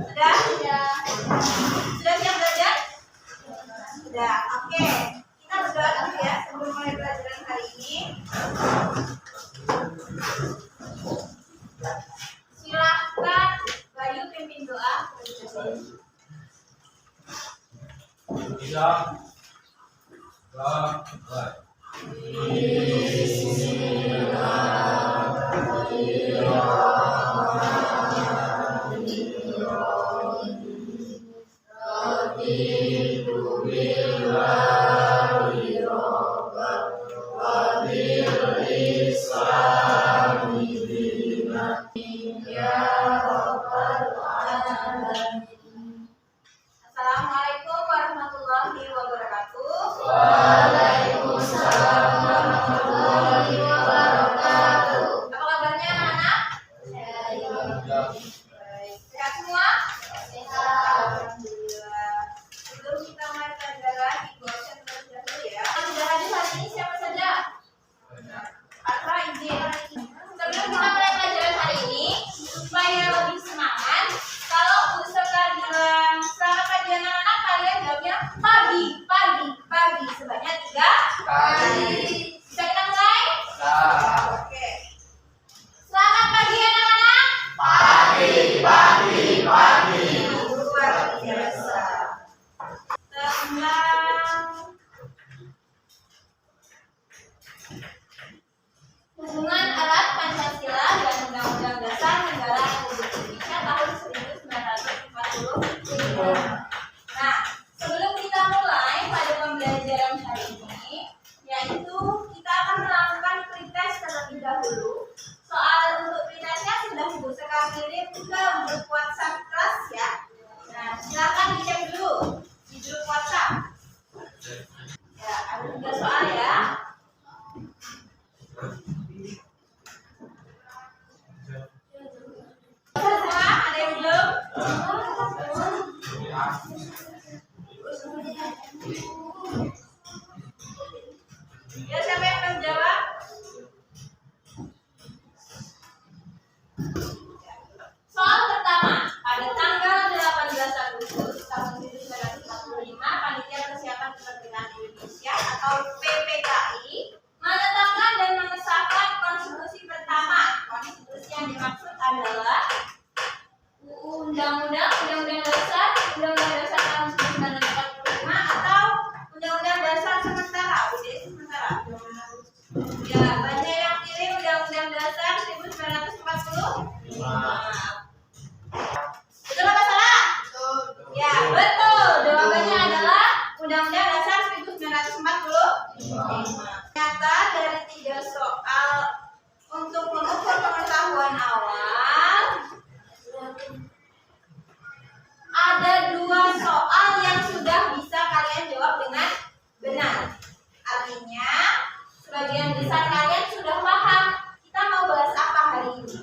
Sudah? Sudah siap belajar? Sudah. Oke. Kita berdoa dulu ya sebelum mulai pelajaran hari ini. Silakan Bayu pimpin doa. Assalamualaikum warahmatullahi wabarakatuh. Waalaikumsalam warahmatullahi wabarakatuh. Apa kabarnya anak-anak? Baik. Sehat semua? Alhamdulillah. Sebelum kita mulai pelajaran, Ibu Aisyah terlebih dahulu ya. Sudah hadir hari ini siapa saja? Apa izin? Sebelum kita mulai pelajaran hari ini, supaya lebih semangat, kalau Bu Sekar bilang selamat pagi anak-anak, kalian jawabnya pagi. Sebanyak 3 kali. Bisa kita mulai? Oke. Selamat pagi anak-anak. Pagi. Luar biasa. Tentang hubungan erat Pancasila dan Undang-Undang Dasar Negara Republik Indonesia tahun 1945. Nah, sebelum kita mulai pada pembelajaran hari ini, yaitu kita akan melakukan pretest terlebih dahulu. Soal untuk pretestnya sudah Ibu Sekar kirim ke grup WhatsApp kelas ya. Nah, silakan dicek dulu di grup WhatsApp. Ya, ada 3 soal ya. Semua ada yang belum? Ya, siapa yang menjawab? Soal pertama, pada tanggal 18 Agustus tahun 1945, Panitia Persiapan Kemerdekaan Indonesia atau PPKI menetapkan dan mengesahkan konstitusi pertama. Konstitusi yang dimaksud adalah Undang-Undang Dasar tahun 1945 atau Undang-Undang Dasar sementara, UUD sementara. Ya, banyak yang pilih Undang-Undang Dasar 1945. Betul apa salah? Ya, betul. Jawabannya adalah Undang-Undang Dasar 1945. Ternyata dari 3 soal untuk mengukur pengetahuan awal, ada 2 soal yang sudah bisa kalian jawab dengan benar. Artinya, sebagian besar kalian sudah paham kita mau bahas apa hari ini.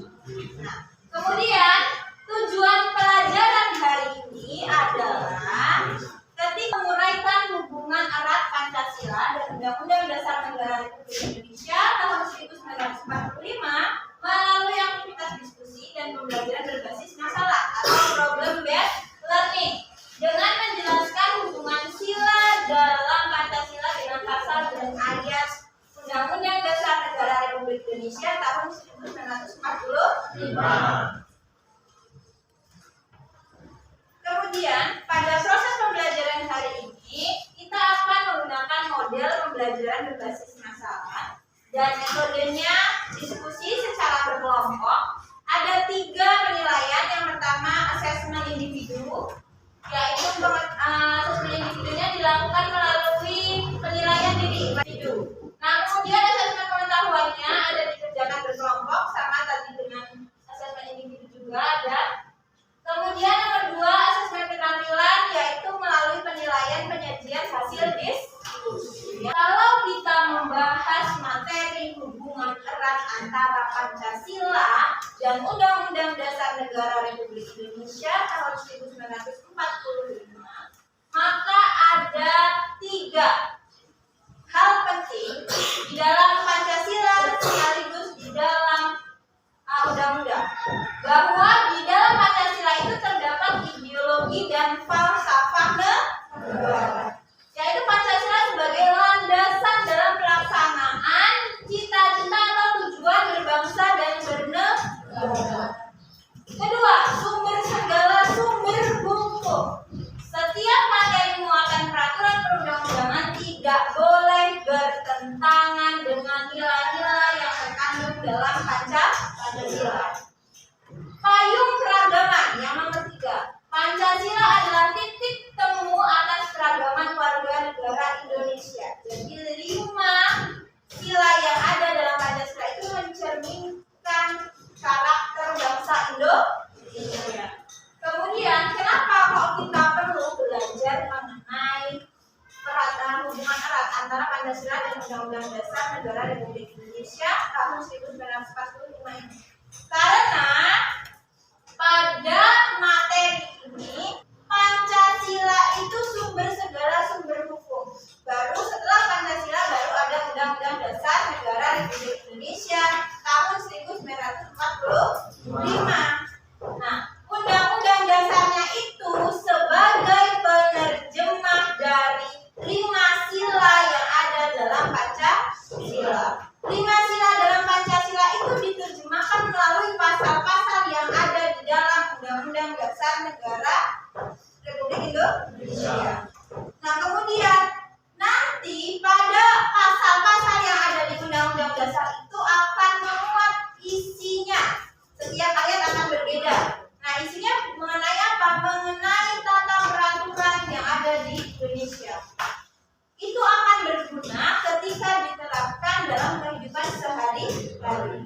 Nah, kemudian tujuan pelajaran hari ini adalah ketika menguraikan hubungan erat Pancasila dan Undang-Undang Dasar Negara Republik Indonesia tahun 1945 melalui aktivitas diskusi dan pembelajaran berbasis masalah atau problem-based learning dengan menjelaskan hubungan sila dalam Pancasila dengan pasal dan ayat Undang-Undang Dasar Negara Republik Indonesia tahun 1945. Kemudian, pada proses pembelajaran hari ini, kita akan menggunakan model pembelajaran berbasis masalah dan metodenya diskusi secara berkelompok. Ada 3 penilaian. Yang pertama, asesmen individu, yaitu asesmen individunya dilakukan melalui penilaian diri individu. Nah, kemudian asesmen pengetahuannya ada dikerjakan berkelompok sama tadi dengan asesmen individu juga ada. Kemudian nomor 2, asesmen keterampilan, yaitu melalui penilaian penyajian hasil diskusi. Kalau kita membahas materi hubungan erat antara Pancasila dan Undang-Undang Dasar Negara Republik Indonesia tahun 1945, maka ada 3 hal penting di dalam Pancasila sekaligus di dalam undang-undang, bahwa di dalam Pancasila itu terdapat mengenai tata peraturan yang ada di Indonesia. Itu akan berguna ketika diterapkan dalam kehidupan sehari-hari.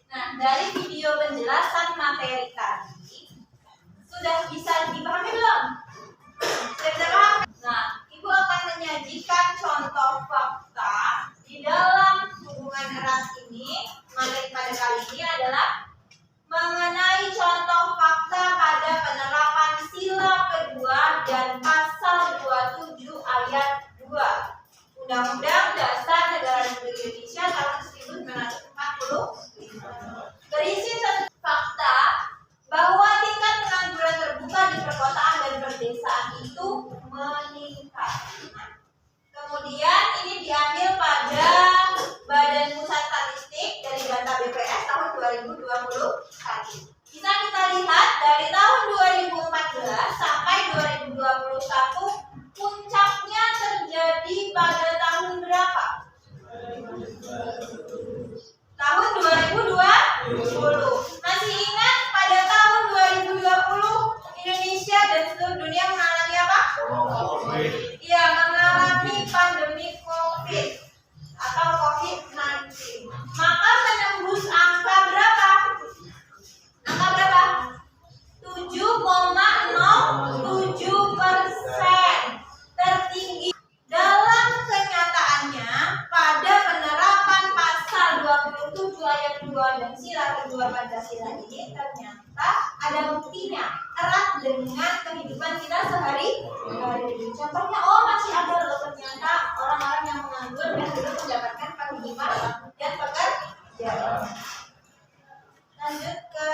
Nah, dari video penjelasan materi tadi sudah bisa dipahami belum? Sudah bisa paham? Nah, Ibu akan menyajikan contoh fakta di dalam hubungan erat ini. Materi pada kali ini adalah mengenai contoh fakta pada penerapan sila kedua dan pasal 27 ayat 2 Undang-Undang Dasar Negara Republik Indonesia tahun 1945. Berisi tentang fakta bahwa tingkat pengangguran terbuka di perkotaan dan perdesaan itu meningkat. Kemudian ini diambil pada Badan Pusat Statistik dari data BPS tahun 2020 tadi. Bisa kita lihat dari tahun 2014 sampai 2021 puncaknya terjadi pada tahun berapa? Tahun 2020. Masih ingat pada tahun 2020 Indonesia dan seluruh dunia mengalami apa? Ya, mengalami pandemi COVID atau COVID-19. Maka menembus angka berapa? Angka berapa? 7,07%. Tertinggi. Dalam kenyataannya pada penerapan pasal 27 ayat 2 dan sila kedua Pancasila ini ternyata ada buktinya erat dengan kehidupan kita sehari-hari. Contohnya, masih ada loh ternyata orang-orang yang menganggur dan belum mendapatkan penghidupan dan pekerjaan. Lanjut ke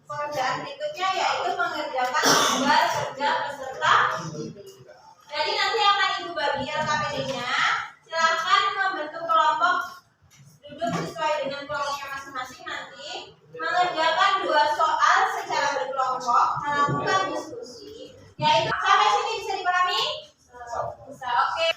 pekerjaan berikutnya, yaitu mengerjakan tugas kerja peserta. Jadi nanti akan Ibu bagi LKPD-nya. Silakan membentuk kelompok, duduk sesuai dengan kelompoknya masing-masing. Nanti mengerjakan 2 soal secara berkelompok, melakukan diskusi. Yaitu sampai sini bisa dipahami? Bisa, oke.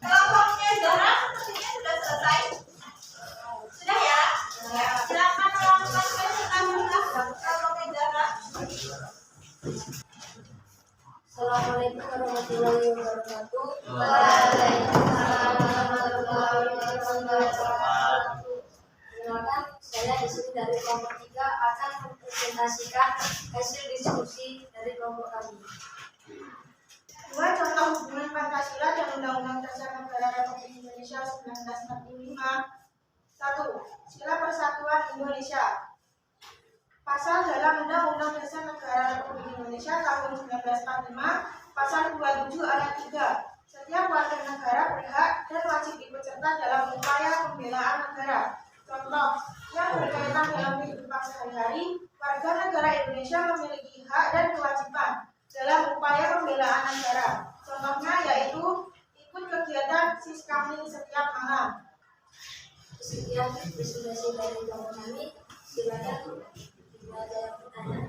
Kelompoknya Zahra sepertinya sudah selesai. Sudah ya? Ya. Silakan melakukan presentasi kelompoknya Zahra. Assalamualaikum warahmatullahi wabarakatuh. Waalaikumsalam warahmatullahi wabarakatuh. Perkenalkan, saya di sini dari kelompok 3 akan mempresentasikan hasil diskusi dari kelompok kami. Dua contoh hubungan Pancasila dan Undang-Undang Dasar Negara Republik Indonesia 1945. 1. Sila Persatuan Indonesia. Pasal dalam Undang-Undang Dasar Negara Republik Indonesia tahun 1945, pasal 27 ayat 3. Setiap warga negara berhak dan wajib ikut serta dalam upaya pembelaan negara. Contoh yang berkaitan dalam kehidupan sehari-hari, warga negara Indonesia memiliki hak dan kewajiban dalam upaya pembelaan negara. Contohnya yaitu ikut kegiatan Siskamling setiap malam. Sekian presentasi dari kelompok kami. Silakan bila ada yang bertanya.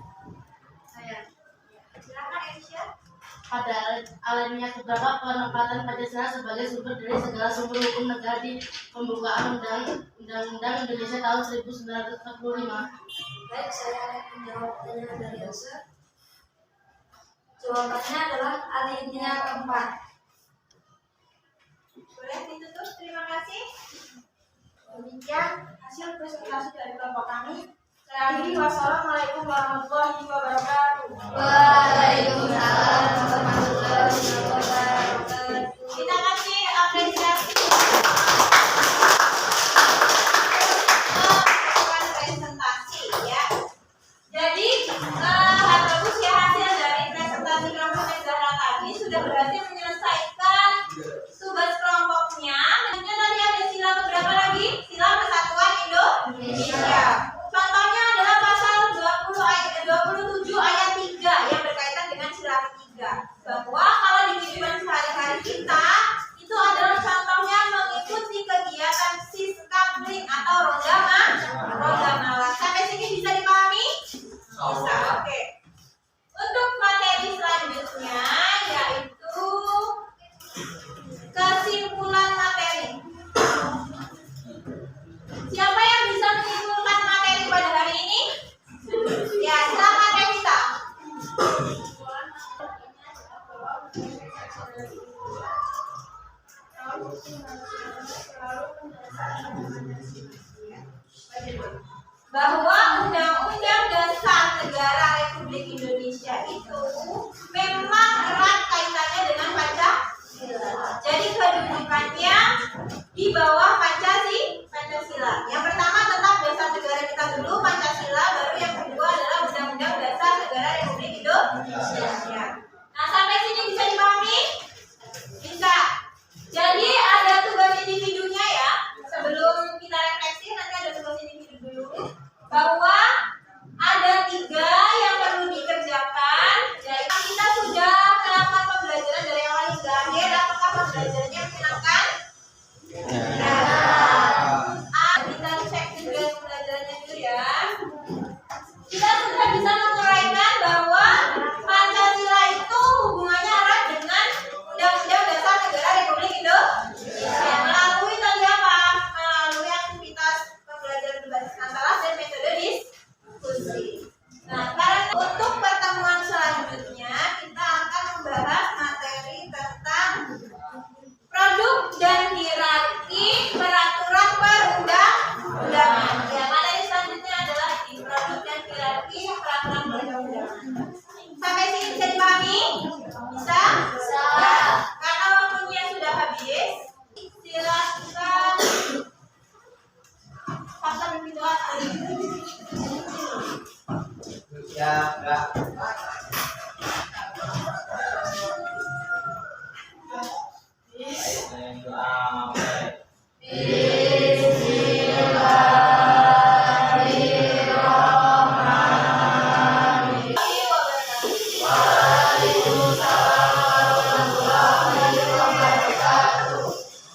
Silakan Aisyah. Pada alatnya terdapat penempatan Pancasila sebagai sumber dari segala sumber hukum negara di pembukaan Undang-Undang Indonesia tahun 1945. Baik, saya akan menjawab pertanyaan dari Elsa. Jawabannya adalah alinea keempat. Boleh ditutup. Terima kasih. Demikian hasil presentasi dari kelompok kami. Saya akhiri. Wassalamualaikum warahmatullahi wabarakatuh. Waalaikumsalam warahmatullahi wabarakatuh. Kita kasih apresiasi. Presentasi ya. Jadi bagus ya hasil dari presentasi kelompoknya Zahra tadi sudah berhasil menyelesaikan tugas kelompoknya. Selanjutnya tadi ada sila berapa lagi? Sila Persatuan Indonesia. Contohnya adalah pasal 27 ayat 3 yang berkaitan dengan sila ketiga. Bahwa kalau di kehidupan sehari-hari kita itu adalah contohnya mengikuti kegiatan Siskamling atau ronda malam. Sampai sini bisa dipahami? Bisa. Oke. Untuk materi selanjutnya yaitu kesimpulan materi. Siapa yang bisa menyimpulkan materi pada hari ini? Ya, silakan Revita. Bahwa Undang-Undang Dasar Negara Republik Indonesia itu memang erat kaitannya dengan Pancasila. Jadi kedudukannya di bawah Pancasila. Yang pertama tentang dasar negara kita dulu, Pancasila, baru yang kedua adalah Undang-Undang Dasar Negara Republik Indonesia. Nah, sampai sini bisa dipahami? Bisa. Jadi ada tugas individunya ya. Sebelum kita refleksi nanti ada tugas individu dulu. Bahwa ada 3 yang perlu dikerjakan. Jadi kita sudah melakukan pembelajaran dari awal hingga akhir. Apakah pembelajarannya menyenangkan? Ya. Kita cek juga pembelajarannya dulu ya. Kita sudah bisa menguraikan bahwa Pancasila itu hubungannya erat dengan Undang-Undang Dasar Negara Republik Indonesia. Melalui tadi apa? Melalui aktivitas pembelajaran berbasis masalah dan metode diskusi. Nah, karena untuk pertemuan selanjutnya kita akan membahas materi tentang produk dan hierarki peraturan perundang-undangan. Ya, materi selanjutnya adalah di produk dan hierarki peraturan perundang-undangan. Sampai sini bisa dipahami? Bisa? Bisa. Karena waktunya sudah habis, silakan pasang video. Ya, enggak.